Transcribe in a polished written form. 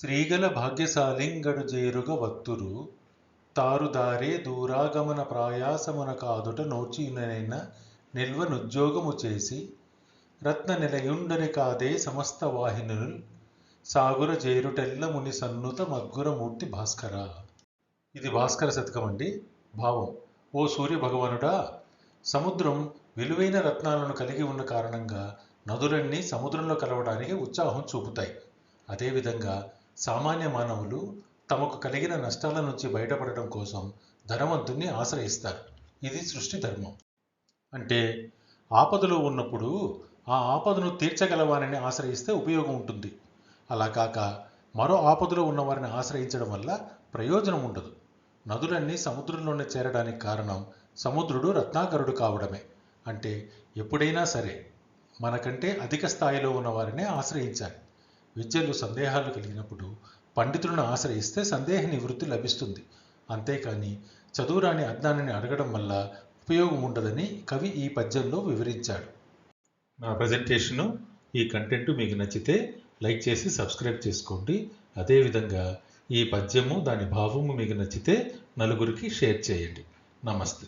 శ్రీగల భాగ్యశాలింగడు జేరుగ వత్తురు తారుదారే దూరాగమన ప్రాయాసమున కాదుట నోచియుననైన నిల్వనుద్యోగము చేసి రత్న నిలయుండని కాదే సమస్త వాహినుల్ సాగుర జేరుటెల్ల ముని సన్నుత మద్గుర మూర్తి భాస్కర. ఇది భాస్కర శతకం అండి. భావం: ఓ సూర్య భగవానుడా, సముద్రం విలువైన రత్నాలను కలిగి ఉన్న కారణంగా నదులన్నీ సముద్రంలో కలవడానికి ఉత్సాహం చూపుతాయి. అదేవిధంగా సామాన్య మానవులు తమకు కలిగిన నష్టాల నుంచి బయటపడటం కోసం ధనవంతుణ్ణి ఆశ్రయిస్తారు. ఇది సృష్టి ధర్మం. అంటే ఆపదలో ఉన్నప్పుడు ఆ ఆపదను తీర్చగలవారిని ఆశ్రయిస్తే ఉపయోగం ఉంటుంది. అలా కాక మరో ఆపదలో ఉన్నవారిని ఆశ్రయించడం వల్ల ప్రయోజనం ఉండదు. నదులన్నీ సముద్రంలోనే చేరడానికి కారణం సముద్రుడు రత్నాకరుడు కావడమే. అంటే ఎప్పుడైనా సరే మనకంటే అధిక స్థాయిలో ఉన్న వారినే ఆశ్రయించాలి. విద్యలో సందేహాలు కలిగినప్పుడు పండితులను ఆశ్రయిస్తే సందేహ నివృత్తి లభిస్తుంది. అంతేకాని చదువురాని అజ్ఞానిని అడగడం వల్ల ఉపయోగం ఉండదని కవి ఈ పద్యంలో వివరించాడు. నా ప్రజెంటేషను, ఈ కంటెంట్ మీకు నచ్చితే లైక్ చేసి సబ్స్క్రైబ్ చేసుకోండి. అదేవిధంగా ఈ పద్యము దాని భావము మీకు నచ్చితే నలుగురికి షేర్ చేయండి. నమస్తే.